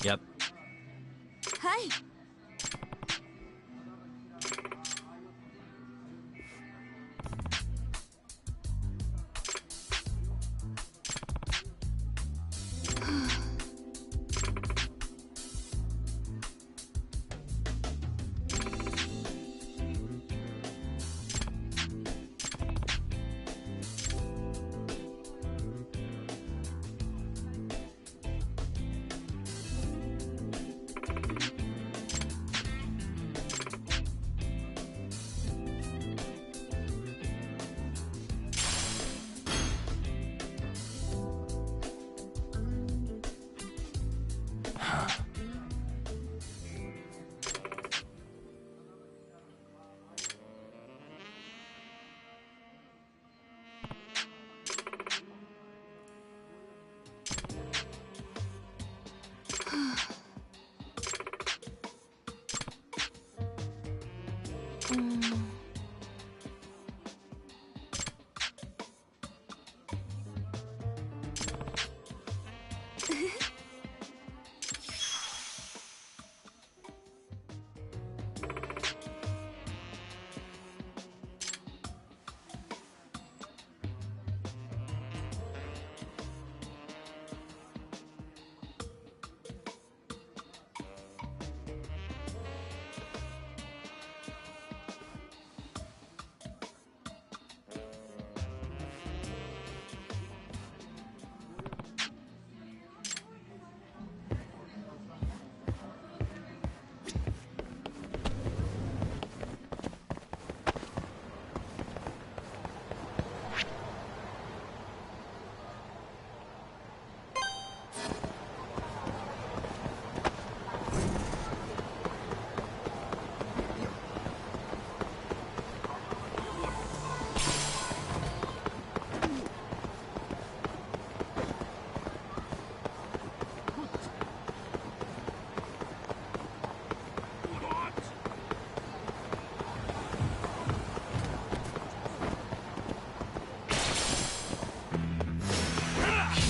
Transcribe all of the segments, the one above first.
Yep. はい。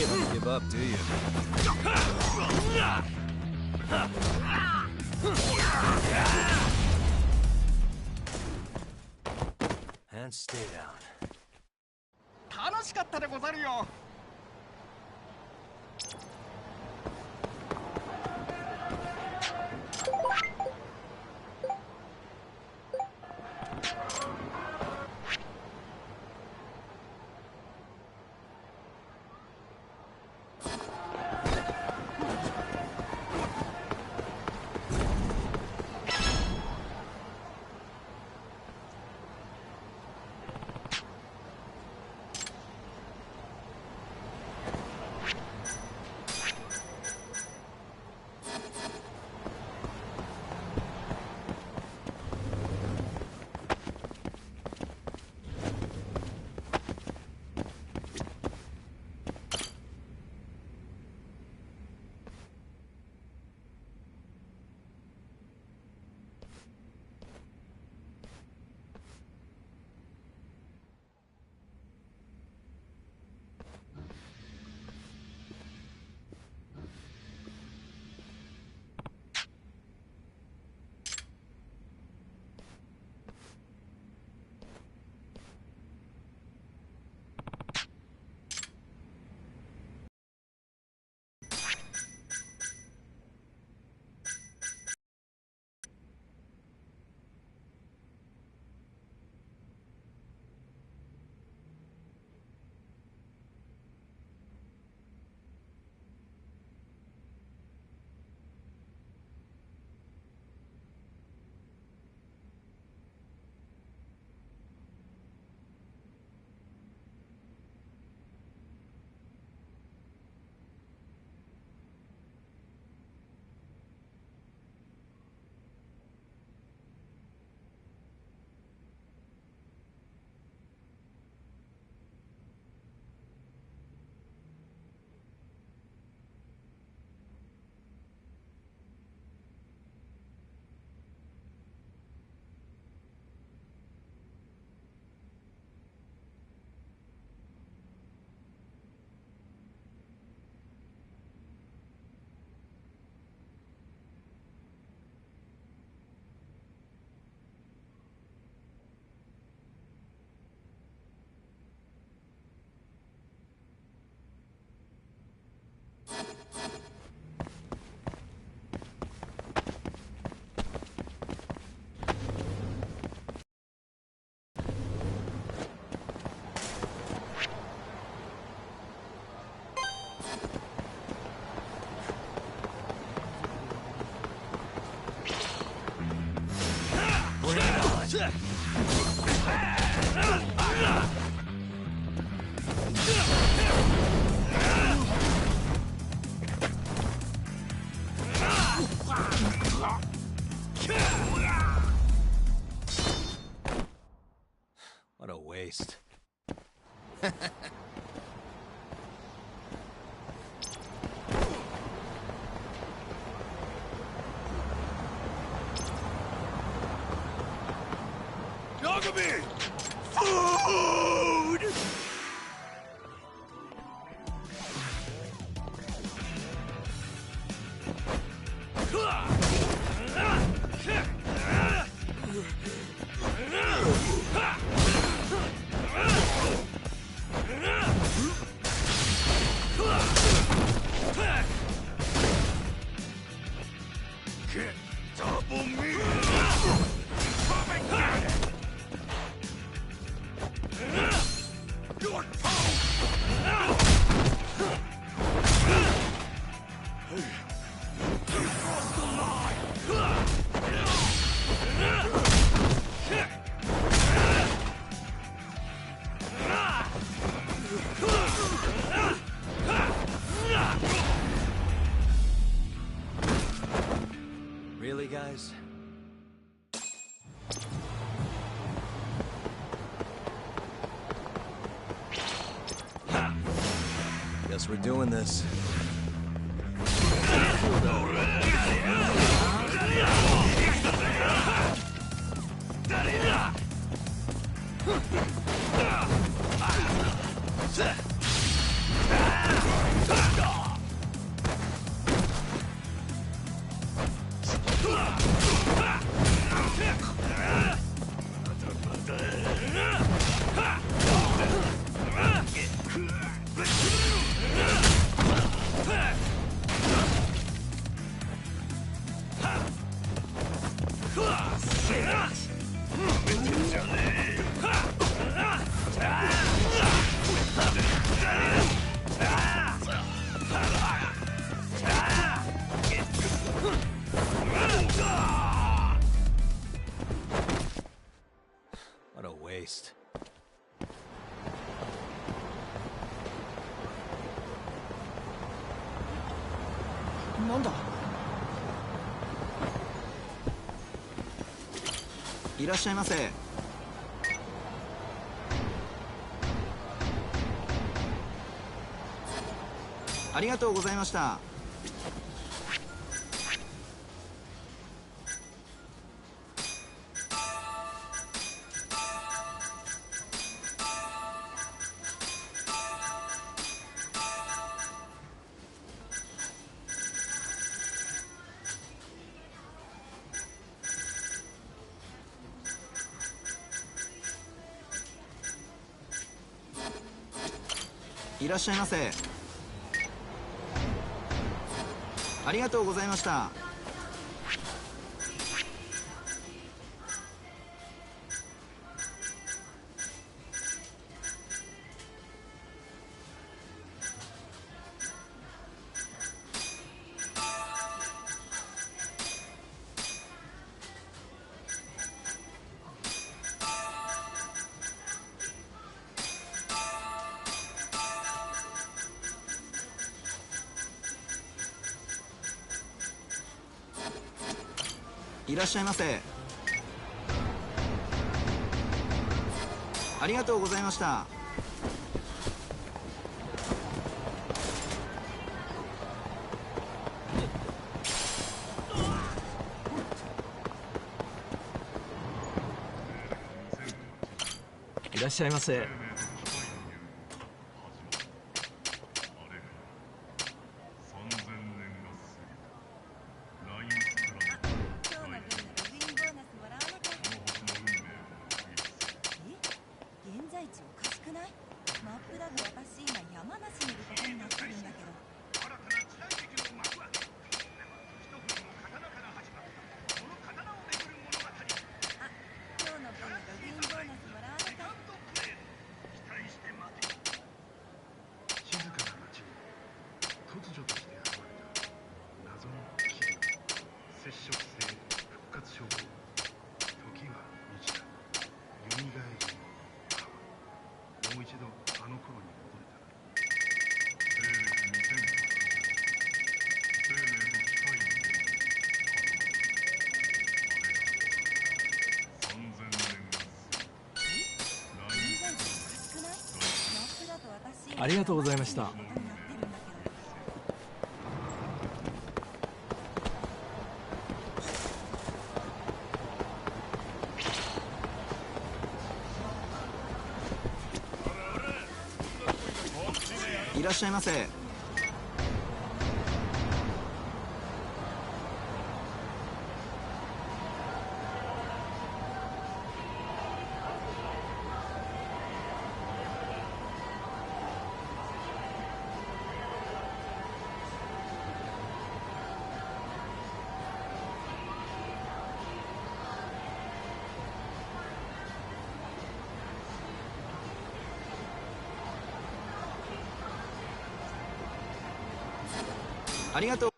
You don't give up, do you? And stay down. 楽しかったでござるよ。What a waste. Yagami! Food! Get double me! Come and get it! Your toe! You crossed the line! Really, guys? Guess we're doing this. What a waste.なんだ。いらっしゃいませ。ありがとうございました。いらっしゃいませ。ありがとうございました。いらっしゃいませ。ありがとうございました。いらっしゃいませ。マップだと私今山梨にいることになってるんだけど。ありがとうございました。いらっしゃいませ。ありがとう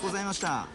ございました。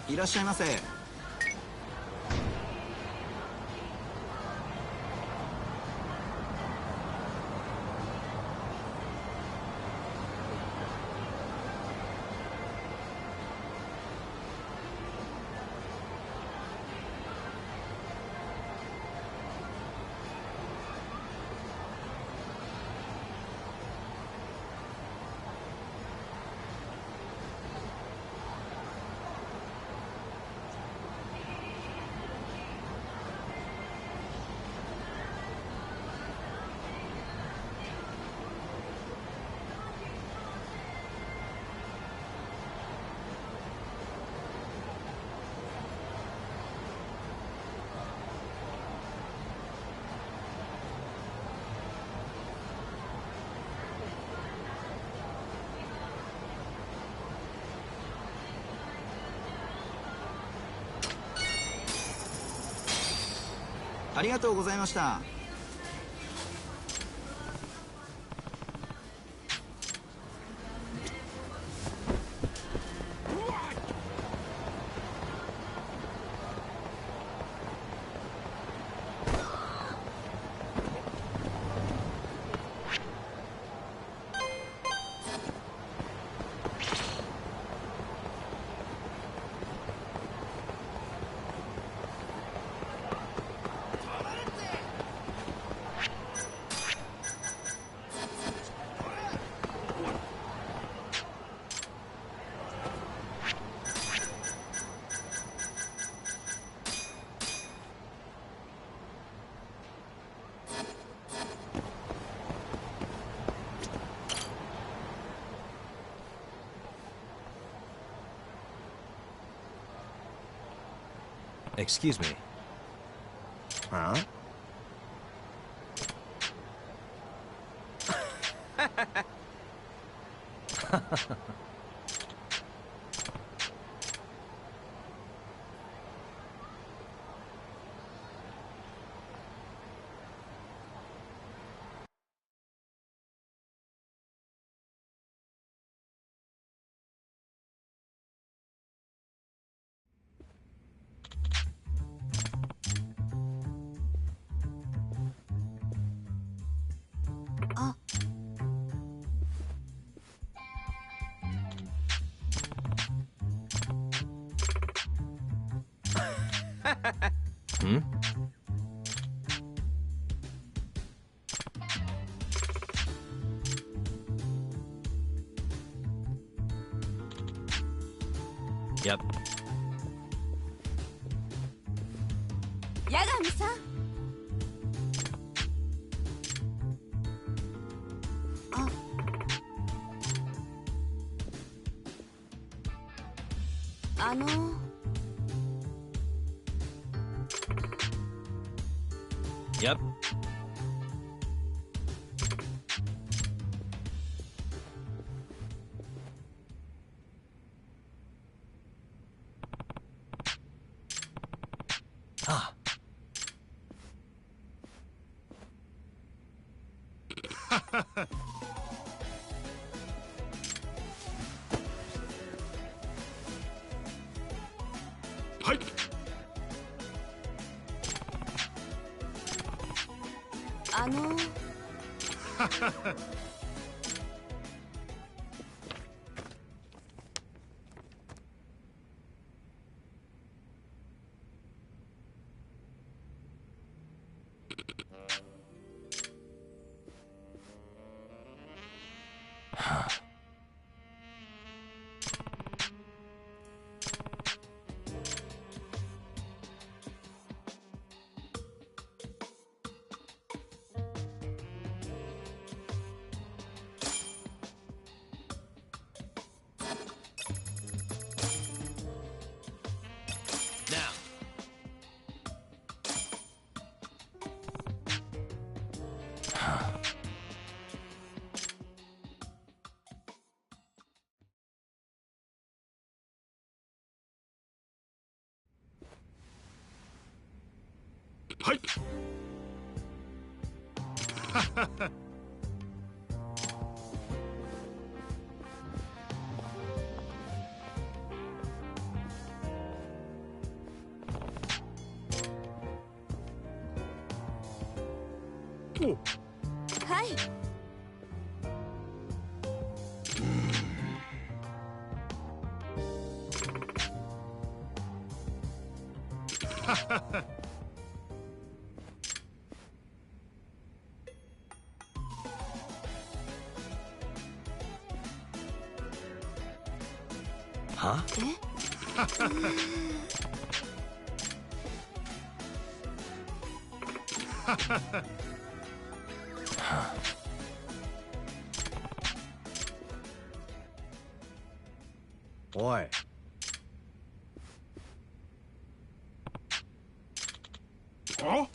いらっしゃいませ。ありがとうございました。Excuse me. Huh? Hmm? Yep. 八神さん。あの Yep. Ah. Hi. あのはい。お。はい。Huh? おい。あ。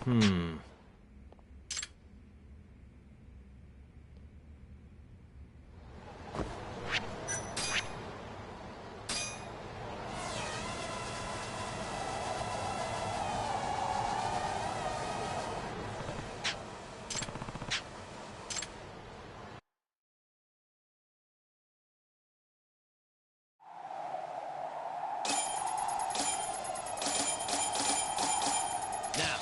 Hmm. Now.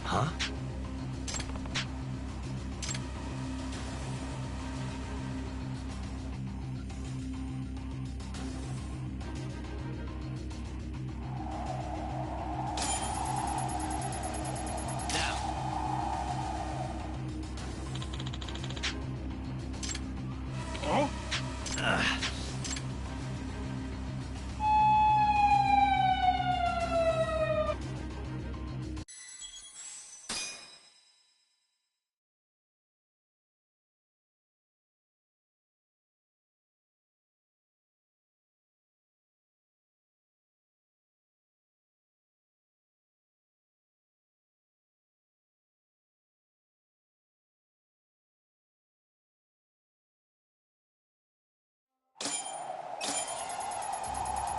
Huh? Now. あ。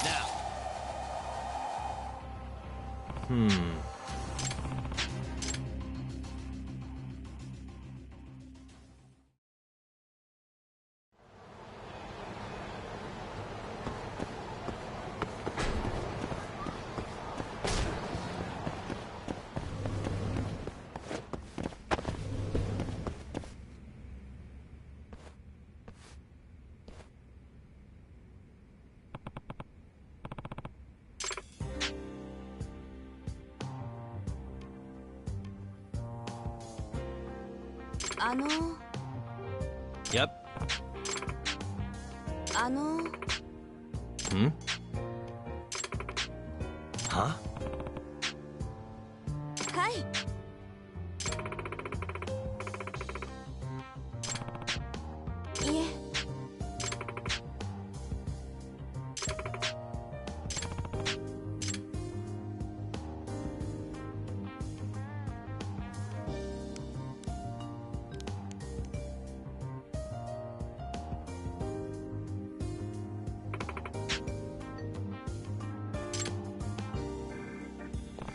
Now. Hmm. Yep. ん？は？はい。いえ。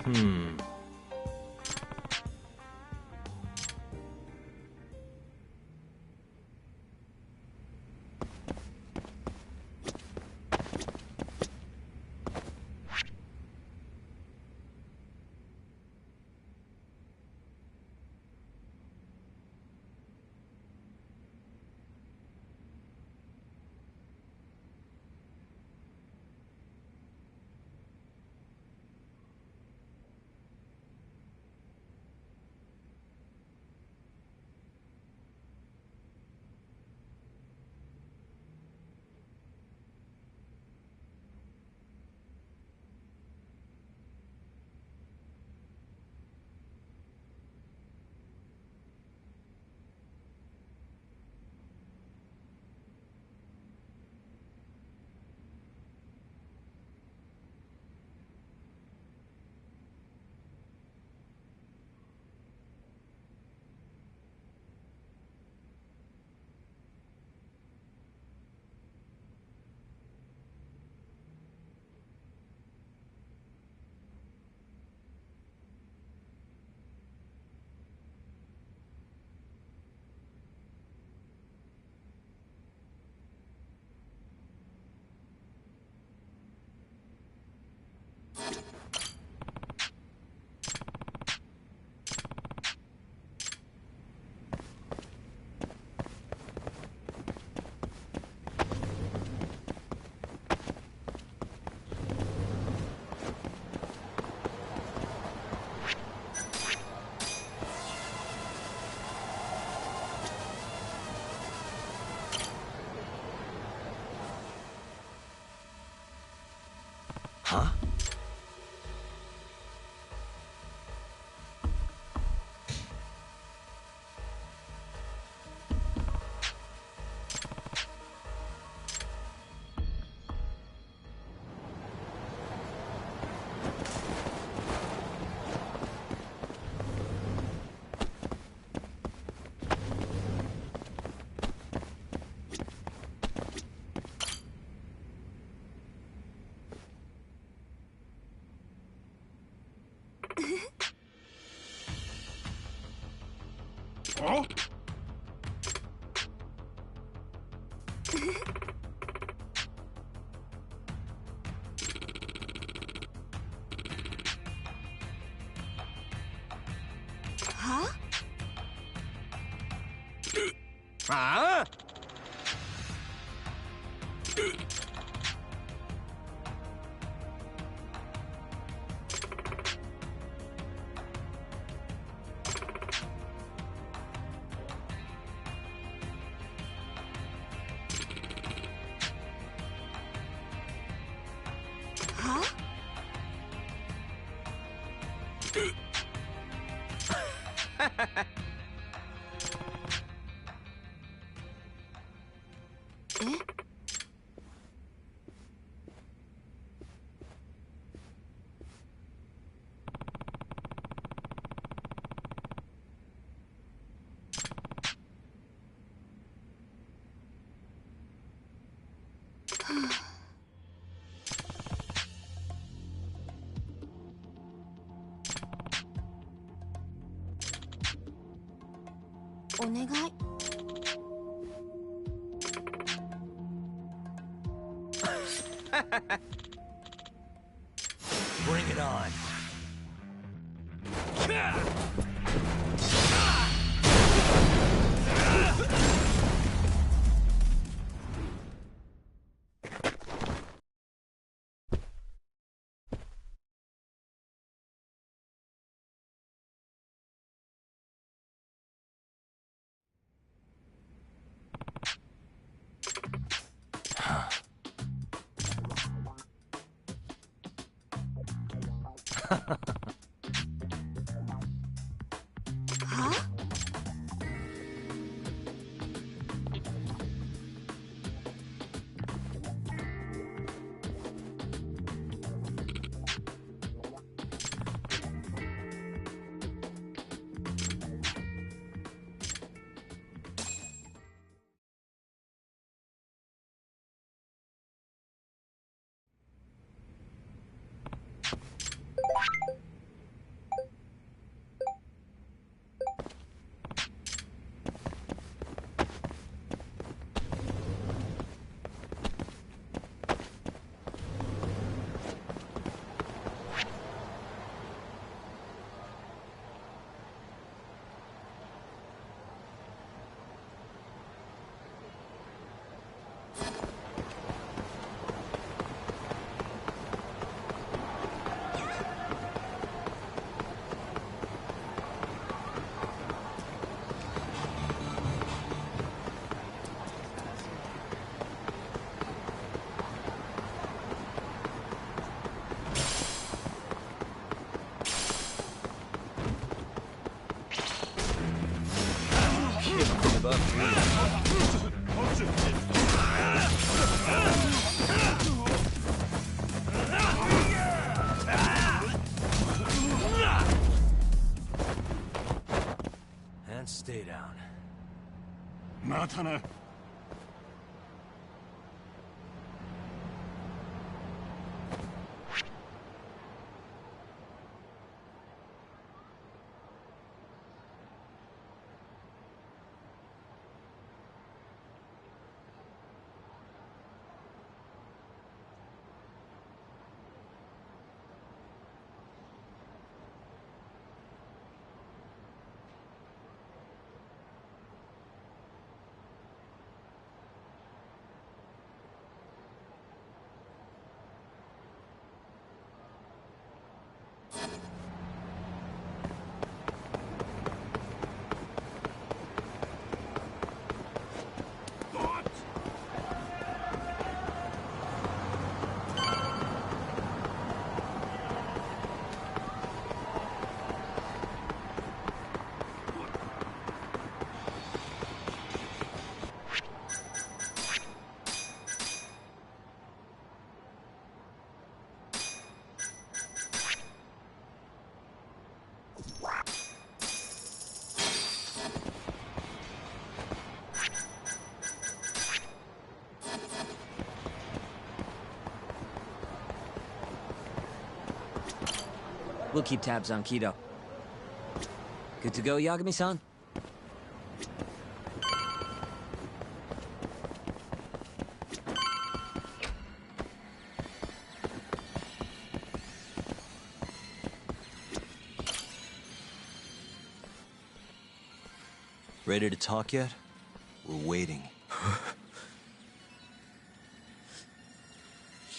Hmm. Huh? Huh? は？ああ？は？え？お願い。Bring it on. Huh? And stay down. またな。We'll keep tabs on Kido. Good to go, Yagami-san? Ready to talk yet? We're waiting.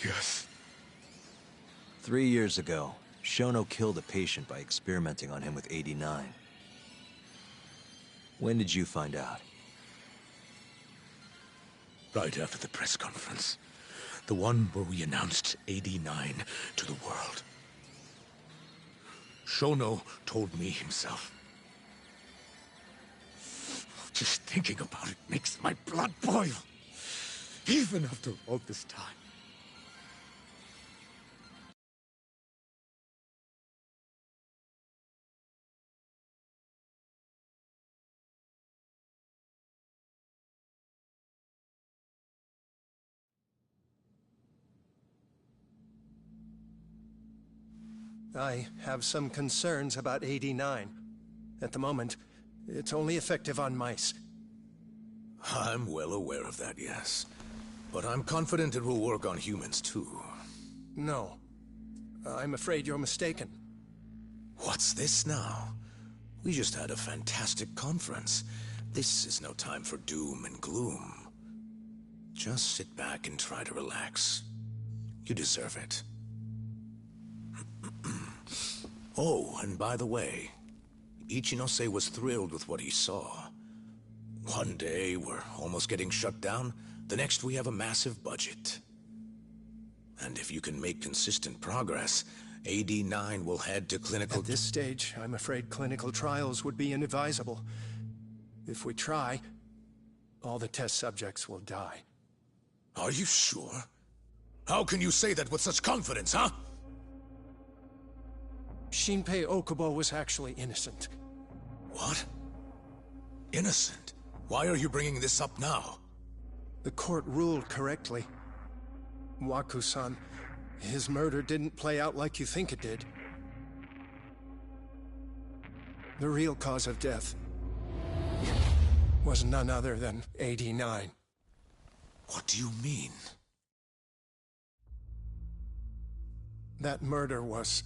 Yes. 3 years ago, Shono killed a patient by experimenting on him with 89. When did you find out? Right after the press conference. The one where we announced 89 to the world. Shono told me himself. Just thinking about it makes my blood boil. Even after all this time. I have some concerns about 89. At the moment, it's only effective on mice. I'm well aware of that, yes. But I'm confident it will work on humans, too. No. I'm afraid you're mistaken. What's this now? We just had a fantastic conference. This is no time for doom and gloom. Just sit back and try to relax. You deserve it. Oh, and by the way, Ichinose was thrilled with what he saw. One day, we're almost getting shut down. The next, we have a massive budget. And if you can make consistent progress, AD9 will head to clinical... At this stage, I'm afraid clinical trials would be inadvisable. If we try, all the test subjects will die. Are you sure? How can you say that with such confidence, huh? Shinpei Okubo was actually innocent. What? Innocent? Why are you bringing this up now? The court ruled correctly. Waku-san, his murder didn't play out like you think it did. The real cause of death was none other than AD9. What do you mean? That murder was...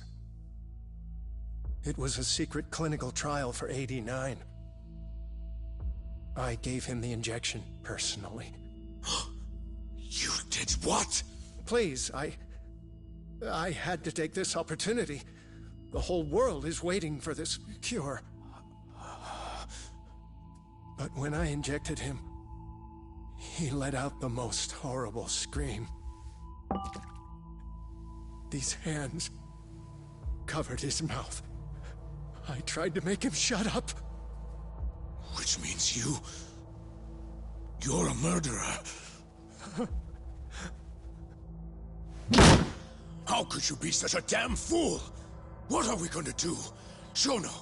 It was a secret clinical trial for AD9. I gave him the injection, personally. You did what? Please, I had to take this opportunity. The whole world is waiting for this cure. But when I injected him, he let out the most horrible scream. These hands covered his mouth. I tried to make him shut up. Which means you're a murderer. How could you be such a damn fool? What are we gonna do? Shono,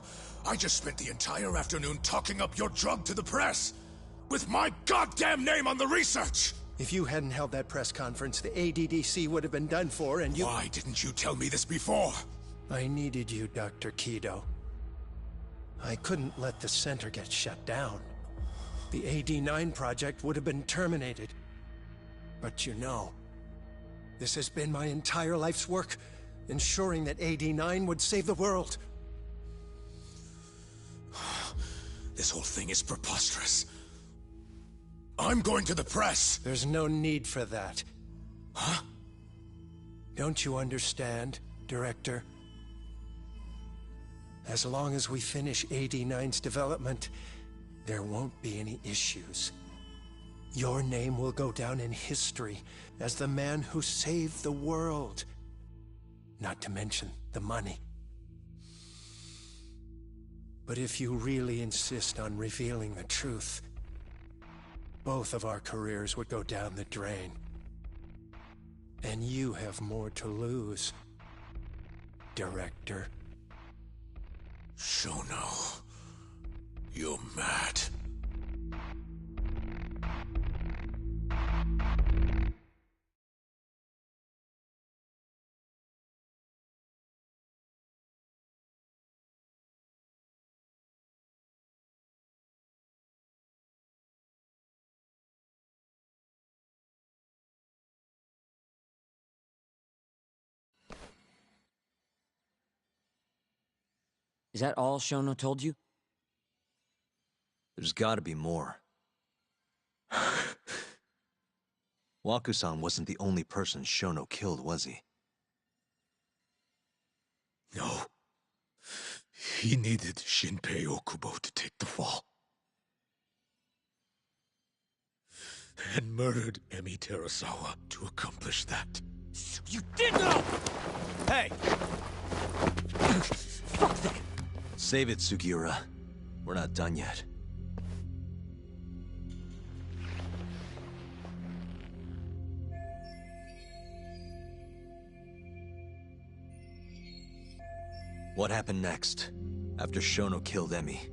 I just spent the entire afternoon talking up your drug to the press, with my goddamn name on the research! If you hadn't held that press conference, the ADDC would have been done for, and you... Why didn't you tell me this before? I needed you, Dr. Kido. I couldn't let the center get shut down. The AD9 project would have been terminated. But you know, this has been my entire life's work, ensuring that AD9 would save the world. This whole thing is preposterous. I'm going to the press! There's no need for that. Huh? Don't you understand, Director? As long as we finish AD9's development, there won't be any issues. Your name will go down in history as the man who saved the world. Not to mention the money. But if you really insist on revealing the truth, both of our careers would go down the drain. And you have more to lose, Director. Shono, you're mad. Is that all Shono told you? There's gotta be more. Waku-san wasn't the only person Shono killed, was he? No. He needed Shinpei Okubo to take the fall. And murdered Emi Terasawa to accomplish that. You did know! Hey! Save it, Sugiura. We're not done yet. What happened next, after Shono killed Emi?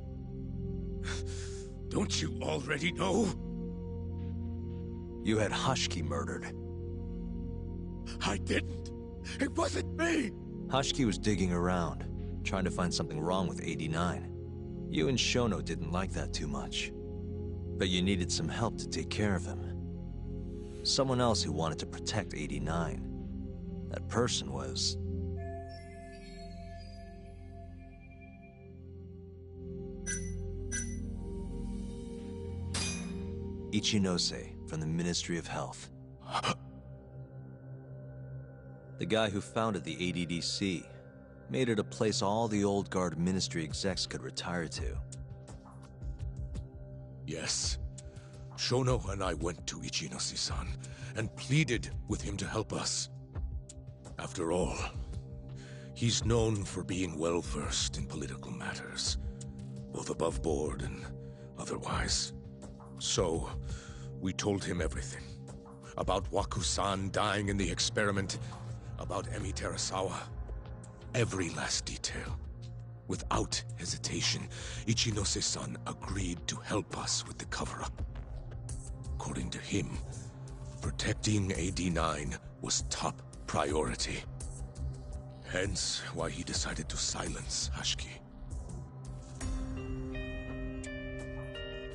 Don't you already know? You had Hashiki murdered. I didn't. It wasn't me! Hashiki was digging around, trying to find something wrong with 89. You and Shono didn't like that too much. But you needed some help to take care of him. Someone else who wanted to protect 89. That person was... Ichinose from the Ministry of Health. The guy who founded the ADDC made it a place all the old guard ministry execs could retire to. Yes. Shono and I went to Ichinose-san and pleaded with him to help us. After all, He's known for being well-versed in political matters, both above board and otherwise. So, we told him everything. About Waku-san dying in the experiment, about Emi Terasawa. Every last detail. Without hesitation, Ichinose-san agreed to help us with the cover-up. According to him, protecting AD-9 was top priority. Hence why he decided to silence Hashiki.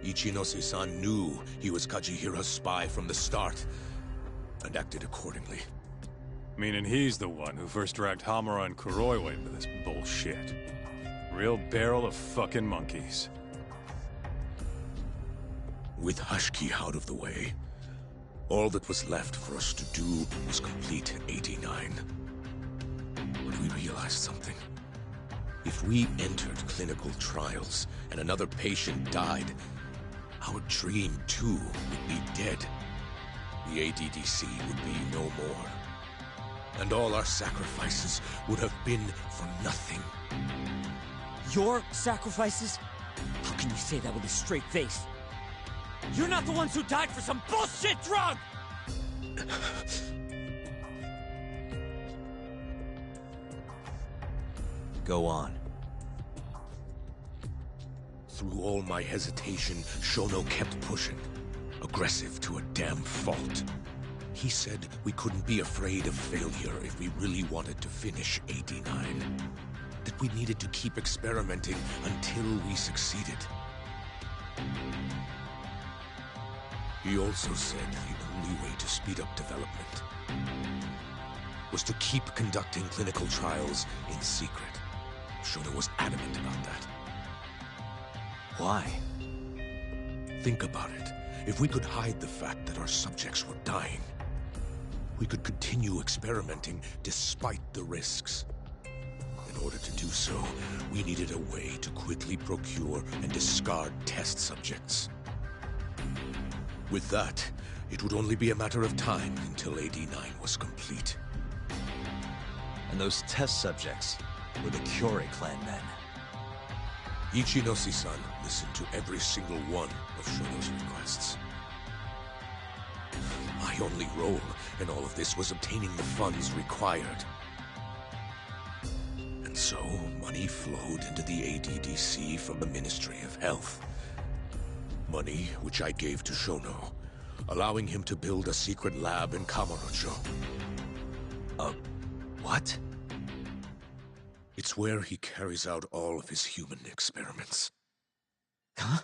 Ichinose-san knew he was Kajihira's spy from the start, and acted accordingly. Meaning he's the one who first dragged Hamura and Kuroiwa into this bullshit. Real barrel of fucking monkeys. With Hashiki out of the way, all that was left for us to do was complete 89. But we realized something. If we entered clinical trials and another patient died, our dream too would be dead. The ADDC would be no more. And all our sacrifices would have been for nothing. Your sacrifices? How can you say that with a straight face? You're not the ones who died for some bullshit drug! Go on. Through all my hesitation, Shono kept pushing. Aggressive to a damn fault. He said we couldn't be afraid of failure if we really wanted to finish 89. That we needed to keep experimenting until we succeeded. He also said the only way to speed up development was to keep conducting clinical trials in secret. Shono was adamant about that. Why? Think about it. If we could hide the fact that our subjects were dying, we could continue experimenting despite the risks. In order to do so, we needed a way to quickly procure and discard test subjects. With that, it would only be a matter of time until AD-9 was complete. And those test subjects were the Kyorei clan men. Ichinose-san listened to every single one of Shono's requests. My only role in all of this was obtaining the funds required. And so, money flowed into the ADDC from the Ministry of Health. Money which I gave to Shono, allowing him to build a secret lab in Kamurocho. What? It's where he carries out all of his human experiments. Huh?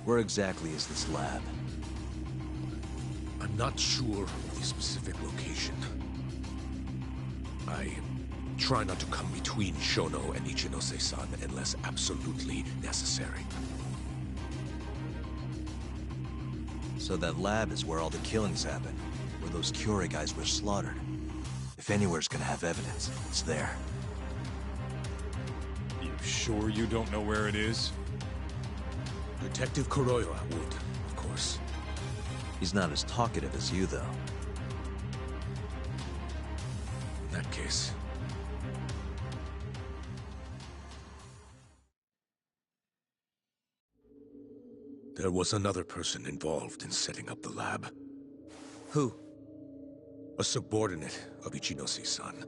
Where exactly is this lab? I'm not sure of the specific location. I try not to come between Shono and Ichinose-san unless absolutely necessary. So that lab is where all the killings happened, where those Kyorei guys were slaughtered. If anywhere's gonna have evidence, it's there. You sure you don't know where it is? Detective Kuroiwa would, of course. He's not as talkative as you, though. In that case... There was another person involved in setting up the lab. Who? A subordinate of Ichinose-san.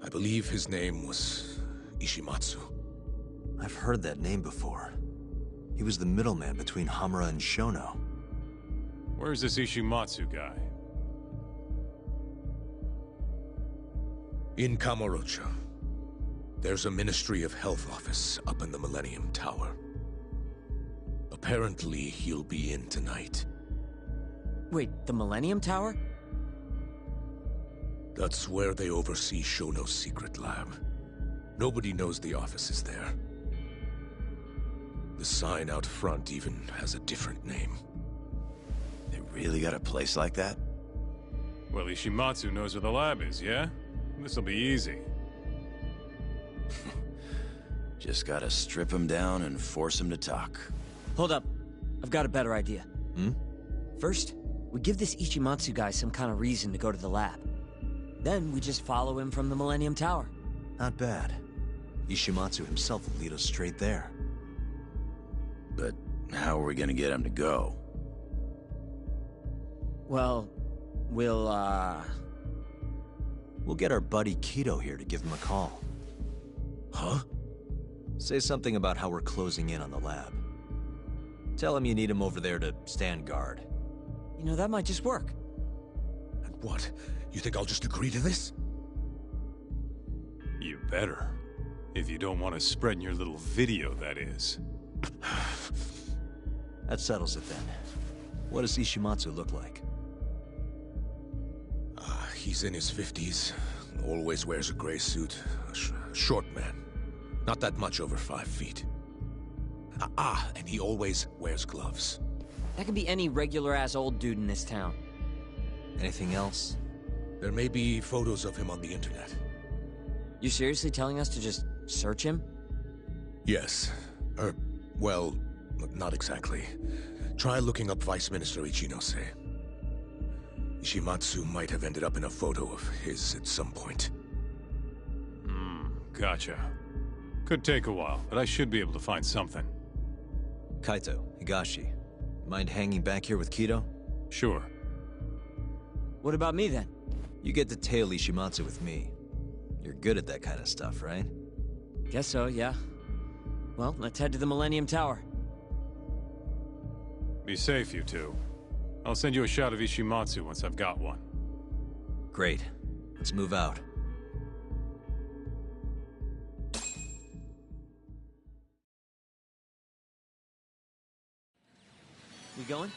I believe his name was Ishimatsu. I've heard that name before. He was the middleman between Hamura and Shono. Where's this Ishimatsu guy? In Kamurocho. There's a Ministry of Health office up in the Millennium Tower. Apparently, he'll be in tonight. Wait, the Millennium Tower? That's where they oversee Shono's secret lab. Nobody knows the office is there. The sign out front even has a different name. They really got a place like that? Well, Ishimatsu knows where the lab is, yeah? This'll be easy. Just gotta strip him down and force him to talk. Hold up. I've got a better idea. Hmm? First, we give this Ichimatsu guy some kind of reason to go to the lab. Then we just follow him from the Millennium Tower. Not bad. Ishimatsu himself will lead us straight there. But how are we gonna get him to go? Well, we'll We'll get our buddy Kido here to give him a call. Huh? Say something about how we're closing in on the lab. Tell him you need him over there to stand guard. You know, that might just work. And what? You think I'll just agree to this? You better. If you don't want to spread in your little video, that is. That settles it then. What does Ishimatsu look like? He's in his 50s. Always wears a gray suit. Short man. Not that much over 5 feet. And he always wears gloves. That could be any regular-ass old dude in this town. Anything else? There may be photos of him on the internet. You seriously telling us to just search him? Yes. Well, not exactly. Try looking up Vice Minister Ichinose. Ishimatsu might have ended up in a photo of his at some point. Gotcha. Could take a while, but I should be able to find something. Kaito, Higashi, mind hanging back here with Kido? Sure. What about me, then? You get to tail Ishimatsu with me. You're good at that kind of stuff, right? Guess so, yeah. Well, let's head to the Millennium Tower. Be safe, you two. I'll send you a shot of Ishimatsu once I've got one. Great. Let's move out. We going?